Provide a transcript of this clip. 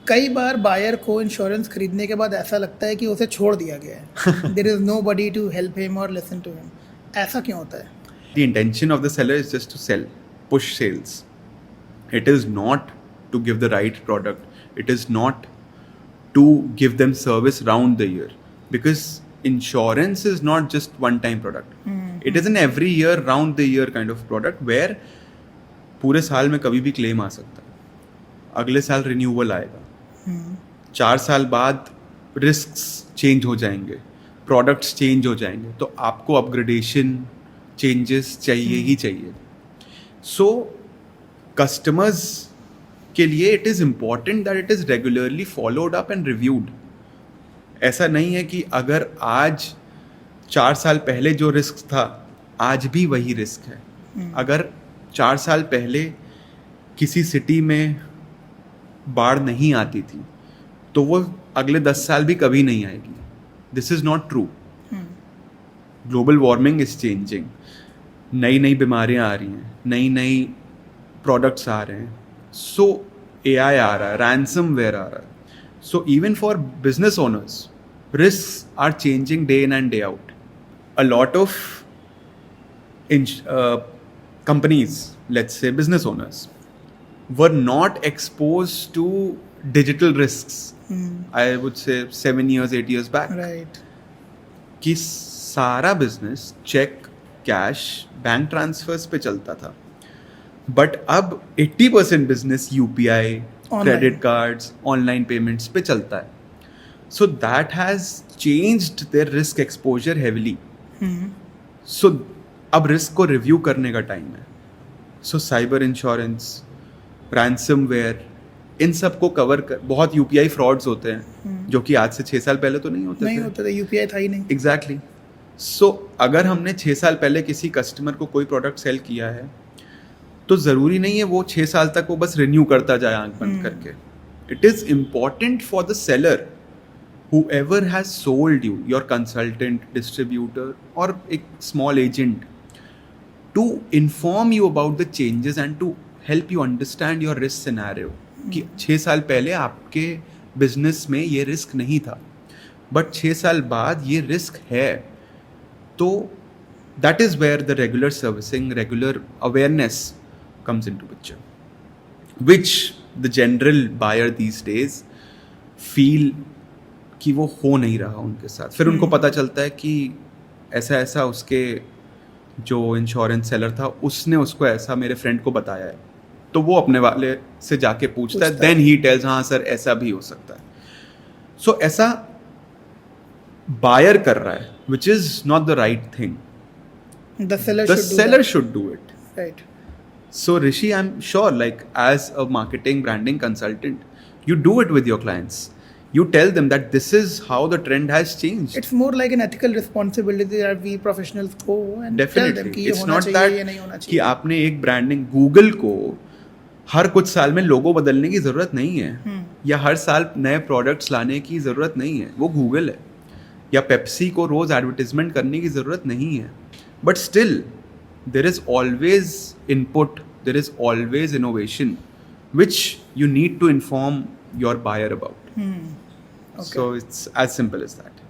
कई बार बायर को इंश्योरेंस खरीदने के बाद ऐसा लगता है कि उसे छोड़ दिया गया है, there is nobody to help him और लिसन टू हिम. ऐसा क्यों होता है? The intention of the seller is just to sell, push sales. It is not to give the right product. It is not to give them service round the year. Because insurance is not just one-time product. It is an every year, round the year kind of product where पूरे साल में कभी भी claim आ सकता है. अगले साल renewal आएगा. 4 साल बाद रिस्क्स चेंज हो जाएंगे, प्रोडक्ट्स चेंज हो जाएंगे, तो आपको अपग्रेडेशन चेंजेस चाहिए ही चाहिए. सो कस्टमर्स के लिए it is important that it is regularly followed up and reviewed. ऐसा नहीं है कि अगर आज 4 साल पहले जो रिस्क था आज भी वही रिस्क है. अगर 4 साल पहले किसी सिटी में बाढ़ नहीं आती थी तो वो अगले 10 साल भी कभी नहीं आएगी. This is not true. Global warming is changing. नई नई बीमारियां आ रही हैं, नई नई प्रोडक्ट्स आ रहे हैं. सो AI आ रहा है, ransomware आ रहा है. So even for business owners risks are changing day in and day out. A lot of companies, let's say business owners, were not exposed to digital risks. I would say 7 years, 8 years back. Right. कि सारा business cheque, cash, bank transfers पे चलता था. But अब 80% business UPI, credit cards, online payments पे चलता है. So that has changed their risk exposure heavily. So अब रिस्क को रिव्यू करने का टाइम है. सो साइबर इंश्योरेंस, रैंसमवेयर, इन सब को कवर कर. बहुत UPI फ्रॉड्स होते हैं जो कि आज से 6 साल पहले तो नहीं होते थे. UPI था ही नहीं. एग्जैक्टली. सो अगर हमने 6 साल पहले किसी कस्टमर को कोई प्रोडक्ट सेल किया है तो ज़रूरी नहीं है वो 6 साल तक वो बस रिन्यू करता जाए आंख बंद करके. It is important for the seller, whoever has sold you, your consultant, distributor or a small agent, to inform you about the changes and to help you understand your risk scenario. कि 6 साल पहले आपके business में ये risk नहीं था but 6 साल बाद ये रिस्क है. तो that is where the regular servicing, regular awareness comes into picture, which the general buyer these days feel कि वो हो नहीं रहा उनके साथ. फिर उनको पता चलता है कि ऐसा ऐसा उसके जो इंश्योरेंस सेलर था उसने उसको ऐसा मेरे फ्रेंड को बताया है. तो वो अपने वाले से जाके पूछता है. देन ही टेल्स हाँ सर ऐसा भी हो सकता है. सो ऐसा बायर कर रहा है which is not the right thing. The seller should do it. Right. So Rishi, I'm sure, like as a marketing branding consultant, you do it with your clients. You tell them that this is how the trend has changed. It's more like an ethical responsibility that we professionals go and Definitely. tell them कि ये It's होना not चाहिए, that ये नहीं होना चाहिए. कि आपने एक ब्रांडिंग, गूगल को हर कुछ साल में लोगो बदलने की ज़रूरत नहीं है या हर साल नए प्रोडक्ट्स लाने की ज़रूरत नहीं है. वो गूगल है. या पेप्सी को रोज़ एडवर्टिजमेंट करने की ज़रूरत नहीं है. But still there is always input, there is always innovation which you need to inform your buyer about. Okay. So it's as simple as that.